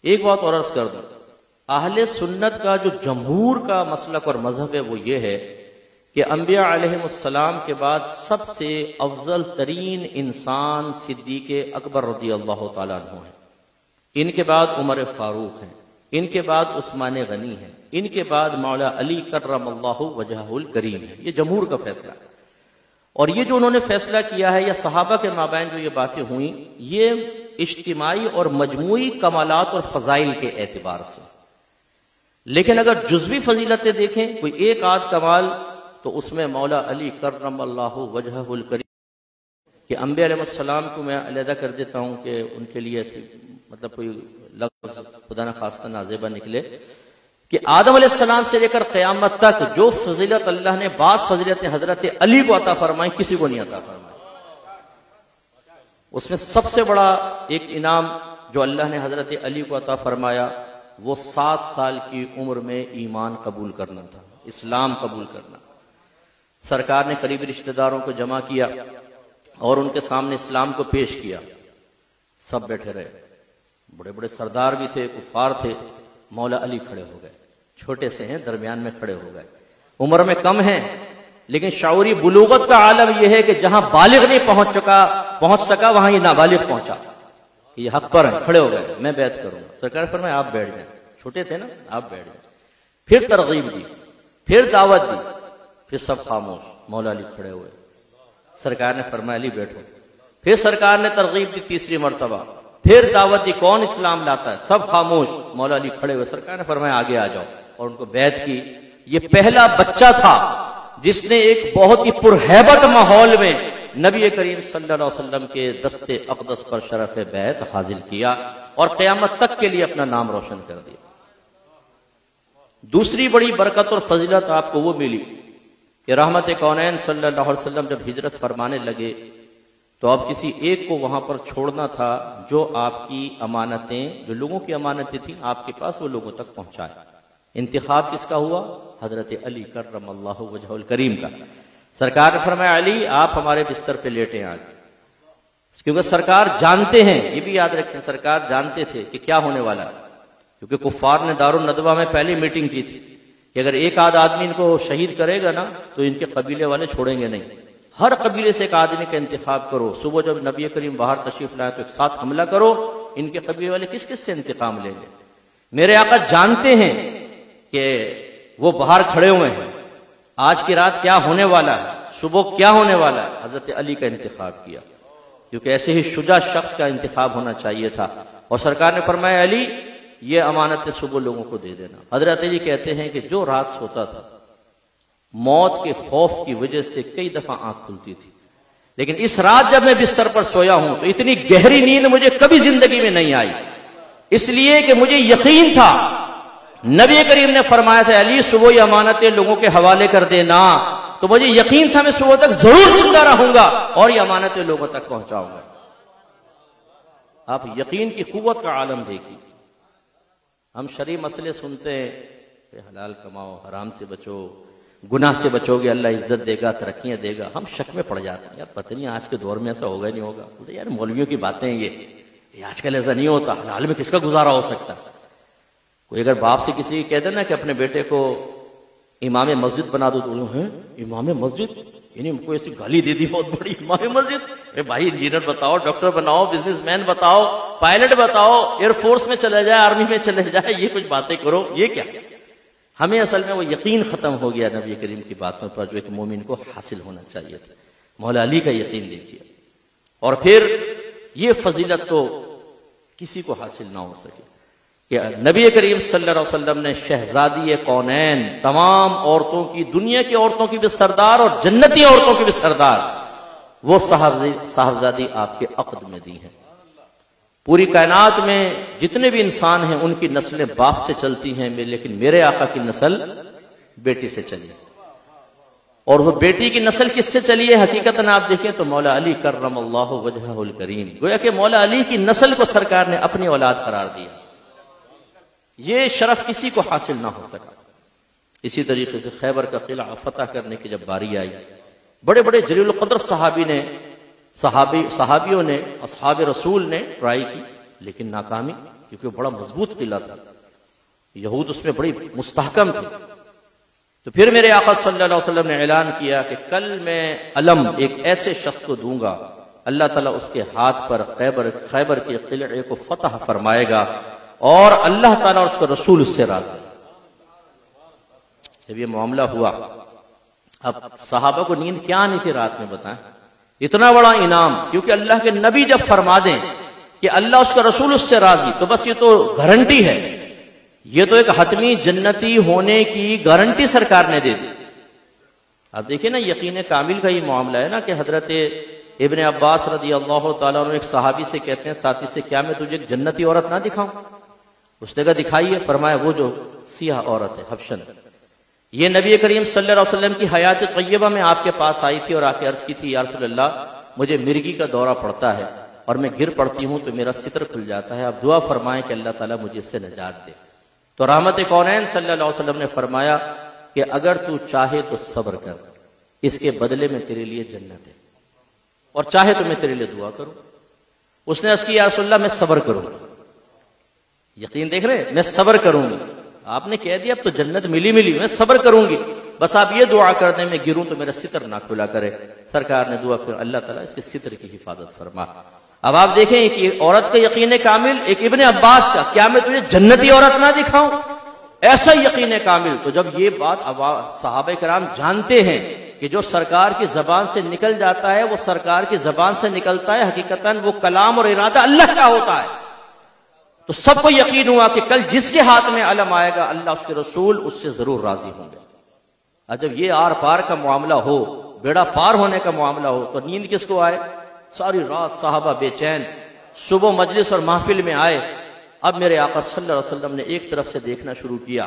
ایک بات اور عرض کر دوں، اہل سنت کا جو جمہور کا مسلک اور مذہب ہے وہ یہ ہے کہ انبیاء علیہم السلام کے بعد سب سے افضل ترین انسان صدیق اکبر رضی اللہ تعالیٰ عنہ ہیں، ان کے بعد عمر فاروق ہیں، ان کے بعد عثمان غنی ہیں، ان کے بعد مولا علی کرم اللہ وجہہ الکریم ہے۔ یہ جمہور کا فیصلہ ہے، اور یہ جو انہوں نے فیصلہ کیا ہے یا صحابہ کے مابین جو یہ باتیں ہوئیں، یہ اجتماعی اور مجموعی کمالات اور فضائل کے اعتبار سے۔ لیکن اگر جزوی فضیلتیں دیکھیں، کوئی ایک آدھ کمال، تو اس میں مولا علی کرم اللہ وجہہ الکریم کہ انبیاء علیہ السلام کو میں علیحدہ کر دیتا ہوں کہ ان کے لیے ایسی مطلب کوئی لفظ خدا نہ خواستہ نازیبہ نکلے کہ آدم علیہ السلام سے لے کر قیامت تک جو فضیلت اللہ نے بعض فضیلتیں حضرت علی کو عطا فرمائیں کسی کو نہیں عطا فرمائیں۔ اس میں سب سے بڑا ایک انعام جو اللہ نے حضرت علی کو عطا فرمایا وہ 7 سال کی عمر میں ایمان قبول کرنا تھا، اسلام قبول کرنا۔ سرکار نے قریبی رشتہ داروں کو جمع کیا اور ان کے سامنے اسلام کو پیش کیا، سب بیٹھے رہے، بڑے بڑے سردار بھی تھے، کفار تھے، مولا علی کھڑے ہو گئے، چھوٹے سے ہیں درمیان میں کھڑے ہو گئے، عمر میں کم ہیں لیکن شعوری بلوغت کا عالم یہ ہے کہ جہاں بالغ نہیں پہنچ سکا وہاں یہ نابالغ پہنچا، یہ حق پر ہیں، کھڑے ہو گئے، میں بیعت کروں گا۔ سرکار نے فرمایا آپ بیٹھ جائیں، چھوٹے تھے نا، آپ بیٹھ جائیں۔ پھر ترغیب دی، پھر دعوت دی، پھر سب خاموش، مولا علی کھڑے ہوئے، سرکار نے فرمایا علی بیٹھو۔ پھر سرکار نے ترغیب دی تیسری مرتبہ، پھر دعوت دی کون اسلام لاتا ہے، سب خاموش، مولا علی کھڑے ہوئے، سرکار نے فرمایا آگے آ جاؤ، اور ان کو بیعت کی۔ یہ پہلا بچہ تھا جس نے ایک بہت ہی پرہیبت ماحول میں نبی کریم صلی اللہ علیہ وسلم کے دست اقدس پر شرف بیعت حاصل کیا اور قیامت تک کے لیے اپنا نام روشن کر دیا۔ دوسری بڑی برکت اور فضیلت آپ کو وہ ملی کہ رحمت کونین صلی اللہ علیہ وسلم جب ہجرت فرمانے لگے تو اب کسی ایک کو وہاں پر چھوڑنا تھا جو آپ کی امانتیں، جو لوگوں کی امانتیں تھیں آپ کے پاس، وہ لوگوں تک پہنچائے۔ انتخاب کس کا ہوا؟ حضرت علی کرم اللہ وجہہ الکریم کا۔ سرکار نے فرمایا علی آپ ہمارے بستر پہ لیٹیں آج، کیونکہ سرکار جانتے ہیں، یہ بھی یاد رکھیں، سرکار جانتے تھے کہ کیا ہونے والا ہے، کیونکہ کفار نے دارالندوہ میں پہلی میٹنگ کی تھی کہ اگر ایک آدھ آدمی ان کو شہید کرے گا نا تو ان کے قبیلے والے چھوڑیں گے نہیں، ہر قبیلے سے ایک آدمی کا انتخاب کرو، صبح جب نبی کریم باہر تشریف لائے تو ایک ساتھ حملہ کرو، ان کے قبیلے والے کس کس سے انتقام لیں گے۔ میرے آقا جانتے ہیں کہ وہ باہر کھڑے ہوئے ہیں، آج کی رات کیا ہونے والا ہے، صبح کیا ہونے والا ہے، حضرت علی کا انتخاب کیا، کیونکہ ایسے ہی شجاع شخص کا انتخاب ہونا چاہیے تھا۔ اور سرکار نے فرمایا علی یہ امانت صبح لوگوں کو دے دینا۔ حضرت علی کہتے ہیں کہ جو رات سوتا تھا موت کے خوف کی وجہ سے کئی دفعہ آنکھ کھلتی تھی، لیکن اس رات جب میں بستر پر سویا ہوں تو اتنی گہری نیند مجھے کبھی زندگی میں نہیں آئی، اس لیے کہ مجھے یقین تھا، نبی کریم نے فرمایا تھا علی صبح یہ امانتیں لوگوں کے حوالے کر دینا، تو مجھے یقین تھا میں صبح تک ضرور زندہ رہوں گا اور یہ امانتیں لوگوں تک پہنچاؤں گا۔ آپ یقین کی قوت کا عالم دیکھیے۔ ہم شرعی مسئلے سنتے ہیں کہ حلال کماؤ، حرام سے بچو، گناہ سے بچو گے اللہ عزت دے گا، ترقیاں دے گا، ہم شک میں پڑ جاتے ہیں، یار پتہ نہیں آج کے دور میں ایسا ہوگا نہیں ہوگا، بولتے یار مولویوں کی باتیں یہ آج کل ایسا نہیں ہوتا، حلال میں کس کا گزارا ہو سکتا ہے۔ کوئی اگر باپ سے کسی کہہ دے نا کہ اپنے بیٹے کو امام مسجد بنا دو، تو ہیں امام مسجد، یعنی کوئی ایسی گالی دے دی بہت بڑی، امام مسجد، اے بھائی انجینئر بتاؤ، ڈاکٹر بناؤ، بزنس مین بتاؤ، پائلٹ بتاؤ، ایئر فورس میں چلے جائے، آرمی میں چلے جائے، یہ کچھ باتیں کرو، یہ کیا؟ ہمیں اصل میں وہ یقین ختم ہو گیا نبی کریم کی باتوں پر جو ایک مومن کو حاصل ہونا چاہیے تھا۔ مولا علی کا یقین دیکھیے، اور پھر یہ فضیلت تو کسی کو حاصل نہ ہو سکے کہ نبی کریم صلی اللہ علیہ وسلم نے شہزادی کونین، تمام عورتوں کی، دنیا کی عورتوں کی بھی سردار اور جنتی عورتوں کی بھی سردار، وہ صاحبزادی آپ کے عقد میں دی ہیں۔ پوری کائنات میں جتنے بھی انسان ہیں ان کی نسلیں باپ سے چلتی ہیں، لیکن میرے آقا کی نسل بیٹی سے چلی، اور وہ بیٹی کی نسل کس سے چلی ہے حقیقتاً آپ دیکھیں تو مولا علی کرم اللہ وجہہ الکریم، گویا کہ مولا علی کی نسل کو سرکار نے اپنی اولاد قرار دیا۔ یہ شرف کسی کو حاصل نہ ہو سکا۔ اسی طریقے سے خیبر کا قلعہ فتح کرنے کی جب باری آئی، بڑے بڑے جلیل القدر صحابیوں نے، اصحاب رسول نے ٹرائی کی لیکن ناکامی، کیونکہ وہ بڑا مضبوط قلعہ تھا، یہود اس میں بڑی مستحکم تھی۔ تو پھر میرے آقا صلی اللہ علیہ وسلم نے اعلان کیا کہ کل میں علم ایک ایسے شخص کو دوں گا، اللہ تعالیٰ اس کے ہاتھ پر خیبر کے قلعے کو فتح فرمائے گا، اور اللہ تعالیٰ اور اس کا رسول اس سے راضی۔ جب یہ معاملہ ہوا، اب صحابہ کو نیند کیا آنی تھی رات میں بتائیں؟ اتنا بڑا انعام، کیونکہ اللہ کے نبی جب فرما دیں کہ اللہ اس کا رسول اس سے راضی، تو بس یہ تو گارنٹی ہے، یہ تو ایک حتمی جنتی ہونے کی گارنٹی سرکار نے دے دی۔ اب دیکھیں نا، یقین کامل کا یہ معاملہ ہے نا کہ حضرت ابن عباس رضی اللہ تعالیٰ عنہ ایک صحابی سے کہتے ہیں، ساتھی سے، کیا میں تجھے ایک جنتی عورت نہ دکھاؤں؟ اس نے کہا دکھائیے۔ فرمایا وہ جو سیاہ عورت ہے، حبشن، یہ نبی کریم صلی اللہ علیہ وسلم کی حیات طیبہ میں آپ کے پاس آئی تھی اور آ کے عرض کی تھی، یا رسول اللہ مجھے مرگی کا دورہ پڑتا ہے اور میں گر پڑتی ہوں تو میرا ستر کھل جاتا ہے، آپ دعا فرمائیں کہ اللہ تعالیٰ مجھے اس سے نجات دے۔ تو رحمت کونین صلی اللہ علیہ وسلم نے فرمایا کہ اگر تو چاہے تو صبر کر، اس کے بدلے میں تیرے لیے جنت ہے، اور چاہے تو میں تیرے لیے دعا کروں۔ اس نے عرض کی، یا رسول اللہ میں صبر کروں گا، یقین دیکھ رہے، میں صبر کروں گی۔ آپ نے کہہ دیا اب تو جنت ملی، میں صبر کروں گی، بس آپ یہ دعا کر دیں میں گروں تو میرا ستر نہ کھلا کرے۔ سرکار نے دعا پھر اللہ تعالیٰ اس کے ستر کی حفاظت فرما۔ اب آپ دیکھیں ایک عورت کا یقین کامل، ایک ابن عباس کا، کیا میں تجھے جنتی عورت نہ دکھاؤں؟ ایسا یقین کامل۔ تو جب یہ بات صحابہ کرام جانتے ہیں کہ جو سرکار کی زبان سے نکل جاتا ہے وہ سرکار کی زبان سے نکلتا ہے، حقیقتاً وہ کلام اور ارادہ اللہ کا ہوتا ہے، تو سب کو یقین ہوا کہ کل جس کے ہاتھ میں علم آئے گا اللہ اس کے رسول اس سے ضرور راضی ہوں گے۔ اور جب یہ آر پار کا معاملہ ہو، بیڑا پار ہونے کا معاملہ ہو، تو نیند کس کو آئے؟ ساری رات صحابہ بے چین، صبح مجلس اور محفل میں آئے۔ اب میرے آقا صلی اللہ علیہ وسلم نے ایک طرف سے دیکھنا شروع کیا،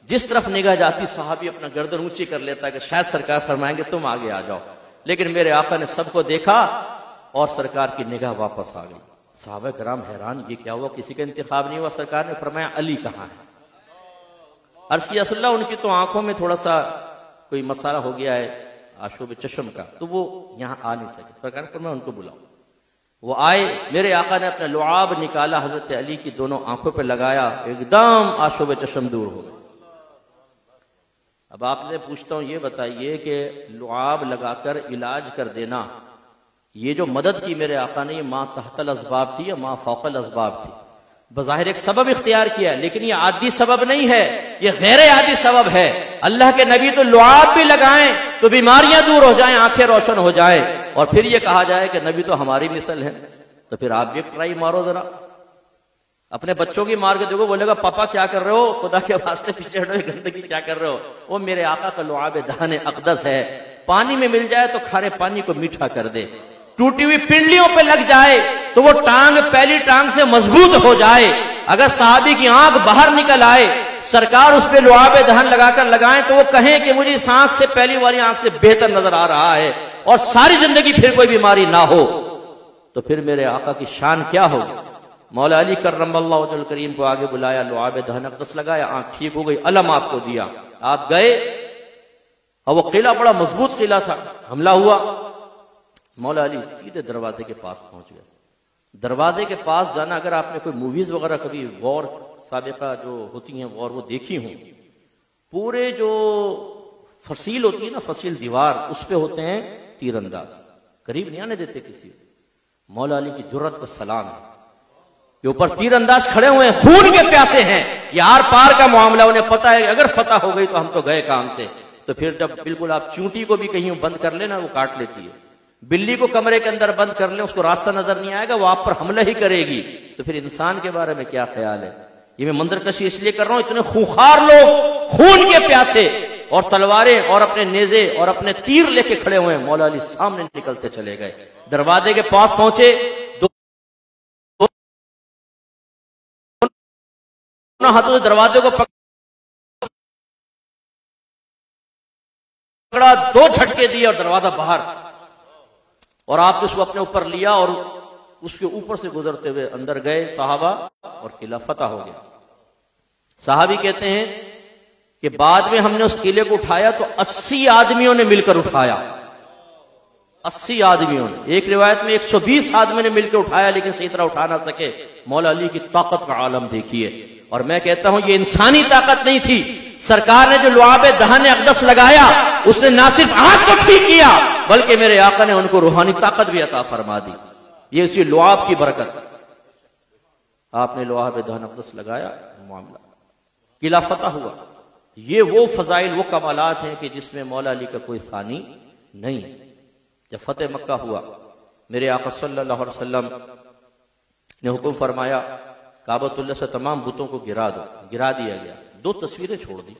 جس طرف نگاہ جاتی صحابی اپنا گردن اونچی کر لیتا کہ شاید سرکار فرمائیں گے تم آگے آ جاؤ، لیکن میرے آقا نے سب کو دیکھا اور سرکار کی نگاہ واپس آ گئی۔ صحابہ کرام حیران، یہ کیا ہوا؟ کسی کا انتخاب نہیں ہوا۔ سرکار نے فرمایا علی کہاں ہے؟ عرض کیا رسول اللہ ان کی تو آنکھوں میں تھوڑا سا کوئی مسئلہ ہو گیا ہے آشوب چشم کا، تو وہ یہاں آ نہیں سکے۔ سرکار نے فرمایا ان کو بلاؤ۔ وہ آئے، میرے آقا نے اپنا لعاب نکالا، حضرت علی کی دونوں آنکھوں پہ لگایا، ایک دم آشوب چشم دور ہو گئے۔ اب آپ سے پوچھتا ہوں، یہ بتائیے کہ لعاب لگا کر علاج کر دینا، یہ جو مدد کی میرے آقا نے، یہ ماں تحت الاسباب تھی یا ماں فوق الاسباب تھی؟ بظاہر ایک سبب اختیار کیا، لیکن یہ عادی سبب نہیں ہے، یہ غیر عادی سبب ہے۔ اللہ کے نبی تو لعاب بھی لگائیں تو بیماریاں دور ہو جائیں، آنکھیں روشن ہو جائیں، اور پھر یہ کہا جائے کہ نبی تو ہماری مثل ہے۔ تو پھر آپ بھی ٹرائی مارو ذرا، اپنے بچوں کی مار کے دیکھو، بولے گا پاپا کیا کر رہے ہو، خدا کے واسطے پیچھے ہٹو، گندگی کیا کر رہے ہو؟ وہ میرے آقا کا لعاب دہن اقدس ہے، پانی میں مل جائے تو کھارے پانی کو میٹھا کر دے، ٹوٹی ہوئی پنڈلیوں پہ لگ جائے تو وہ ٹانگ پہلی ٹانگ سے مضبوط ہو جائے۔ اگر صحابی کی آنکھ باہر نکل آئے، سرکار اس پہ لعاب دہن لگا کر لگائیں تو وہ کہیں کہ مجھے اس آنکھ سے پہلی والی آنکھ سے بہتر نظر آ رہا ہے، اور ساری زندگی پھر کوئی بیماری نہ ہو، تو پھر میرے آقا کی شان کیا ہوگی؟ مولا علی کرم اللہ وجہ الکریم کو آگے بلایا، لعاب دہن اقدس لگایا، آنکھ ٹھیک ہو گئی، علم آپ کو دیا، آپ گئے، اور وہ قلعہ بڑا مضبوط قلعہ تھا۔ حملہ ہوا، مولا علی سیدھے دروازے کے پاس پہنچ گئے۔ دروازے کے پاس جانا، اگر آپ نے کوئی موویز وغیرہ کبھی وار سابقہ جو ہوتی ہیں وار وہ دیکھی ہوں، پورے جو فصیل ہوتی ہے نا، فصیل دیوار، اس پہ ہوتے ہیں تیر انداز، قریب نہیں آنے دیتے کسی۔ مولا علی کی جرت کو سلام ہے، یہ اوپر تیر انداز کھڑے ہوئے ہیں، خون کے پیاسے ہیں، یہ آر پار کا معاملہ، انہیں پتا ہے اگر فتح ہو گئی تو ہم تو گئے کام سے۔ تو پھر جب بالکل آپ چونٹی کو بھی کہیں بند کر لینا، وہ کاٹ لیتی ہے، بلی کو کمرے کے اندر بند کر لیں، اس کو راستہ نظر نہیں آئے گا، وہ آپ پر حملہ ہی کرے گی، تو پھر انسان کے بارے میں کیا خیال ہے؟ یہ میں منظر کشی اس لیے کر رہا ہوں، اتنے خونخوار لوگ، خون کے پیاسے، اور تلواریں اور اپنے نیزے اور اپنے تیر لے کے کھڑے ہوئے ہیں۔ مولا علی سامنے نکلتے چلے گئے، دروازے کے پاس پہنچے، دونوں ہاتھوں سے دروازے کو پکڑا، دو جھٹکے دیے اور دروازہ باہر، اور آپ نے اس کو اپنے اوپر لیا اور اس کے اوپر سے گزرتے ہوئے اندر گئے صحابہ، اور قلعہ فتح ہو گیا۔ صحابی کہتے ہیں کہ بعد میں ہم نے اس قلعے کو اٹھایا تو 80 آدمیوں نے مل کر اٹھایا، 80 آدمیوں نے، ایک روایت میں 120 آدمی نے مل کے اٹھایا لیکن صحیح طرح اٹھا نہ سکے۔ مولا علی کی طاقت کا عالم دیکھیے۔ اور میں کہتا ہوں یہ انسانی طاقت نہیں تھی، سرکار نے جو لعاب دہن اقدس لگایا اس نے نہ صرف آنکھ کو ٹھیک کیا بلکہ میرے آقا نے ان کو روحانی طاقت بھی عطا فرما دی۔ یہ اسی لعاب کی برکت، آپ نے لعاب دہن اقدس لگایا، معاملہ قلعہ فتح ہوا۔ یہ وہ فضائل، وہ کمالات ہیں کہ جس میں مولا علی کا کوئی ثانی نہیں۔ جب فتح مکہ ہوا میرے آقا صلی اللہ علیہ وسلم نے حکم فرمایا کعبۃ اللہ سے تمام بتوں کو گرا دو، گرا دیا گیا۔ 2 تصویریں چھوڑ دی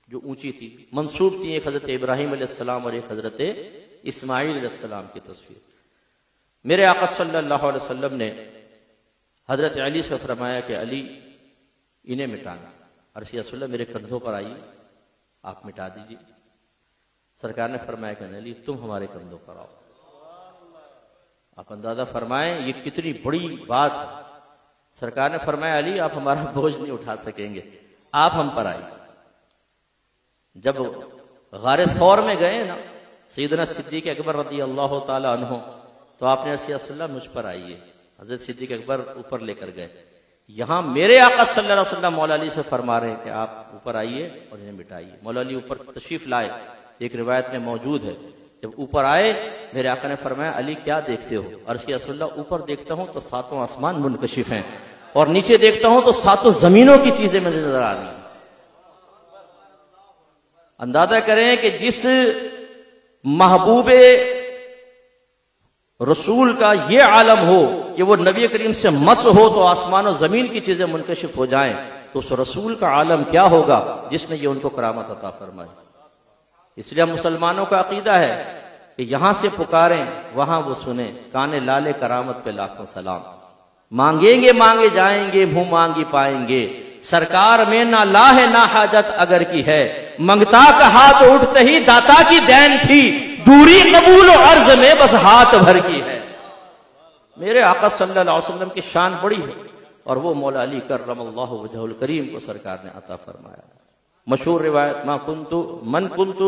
جو اونچی تھی، منسوب تھی، ایک حضرت ابراہیم علیہ السلام اور ایک حضرت اسماعیل علیہ السلام کی تصویر۔ میرے آقا صلی اللہ علیہ وسلم نے حضرت علی سے فرمایا کہ علی انہیں مٹانا۔ عرض یا رسول اللہ میرے کندھوں پر آئیے، آپ مٹا دیجیے۔ سرکار نے فرمایا کہ علی تم ہمارے کندھوں پر آؤ۔ آپ اندازہ فرمائیں یہ کتنی بڑی بات ہے۔ سرکار نے فرمایا علی آپ ہمارا بوجھ نہیں اٹھا سکیں گے، آپ ہم پر آئیے۔ جب غار ثور میں گئے نا سیدنا صدیق اکبر رضی اللہ تعالی عنہ، تو آپ نے رسول اللہ مجھ پر آئیے، حضرت صدیق اکبر اوپر لے کر گئے۔ یہاں میرے آقا صلی اللہ علیہ وسلم مولا علی سے فرما رہے ہیں کہ آپ اوپر آئیے اور انہیں مٹائیے۔ مولا علی اوپر تشریف لائے، ایک روایت میں موجود ہے جب اوپر آئے میرے آقا نے فرمایا علی کیا دیکھتے ہو؟ عرض کیا رسول اللہ اوپر دیکھتا ہوں تو 7 آسمان منکشف ہیں اور نیچے دیکھتا ہوں تو 7 زمینوں کی چیزیں مجھے نظر آ رہی ہیں۔ اندازہ کریں کہ جس محبوب رسول کا یہ عالم ہو کہ وہ نبی کریم سے مس ہو تو آسمان و زمین کی چیزیں منکشف ہو جائیں، تو اس رسول کا عالم کیا ہوگا جس نے یہ ان کو کرامت عطا فرمائی۔ اس لیے مسلمانوں کا عقیدہ ہے کہ یہاں سے پکاریں وہاں وہ سنیں، کانے لالے کرامت پہ لاکھوں سلام۔ مانگیں گے مانگے جائیں گے، منہ مانگی پائیں گے، سرکار میں نہ لاہ نہ حاجت اگر کی ہے، منگتا کا ہاتھ اٹھتے ہی داتا کی دین تھی، دوری قبول و عرض میں بس ہاتھ بھر کی ہے۔ میرے آقا صلی اللہ علیہ وسلم کی شان بڑی ہے اور وہ مولا علی کرم اللہ وجہہ الکریم کو سرکار نے عطا فرمایا۔ مشہور روایت من کنت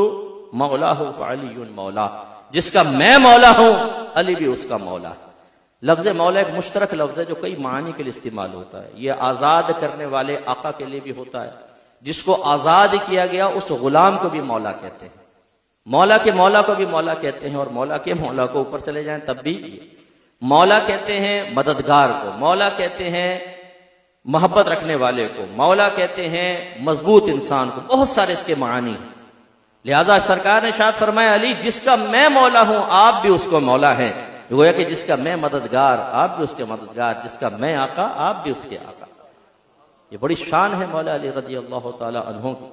مولا فعلی مولا، جس کا میں مولا ہوں علی بھی اس کا مولا ہے۔ لفظ مولا ایک مشترک لفظ ہے جو کئی معانی کے لیے استعمال ہوتا ہے۔ یہ آزاد کرنے والے آقا کے لیے بھی ہوتا ہے، جس کو آزاد کیا گیا اس غلام کو بھی مولا کہتے ہیں، مولا کے مولا کو بھی مولا کہتے ہیں، اور مولا کے مولا کو اوپر چلے جائیں تب بھی مولا کہتے ہیں مددگار کو، مولا کہتے ہیں محبت رکھنے والے کو، مولا کہتے ہیں مضبوط انسان کو، بہت سارے اس کے معانی ہیں۔ لہذا سرکار نے ارشاد فرمایا علی جس کا میں مولا ہوں آپ بھی اس کو مولا ہیں، گویا کہ جس کا میں مددگار آپ بھی اس کے مددگار، جس کا میں آقا آپ بھی اس کے آقا۔ یہ بڑی شان ہے مولا علی رضی اللہ تعالی عنہ کی۔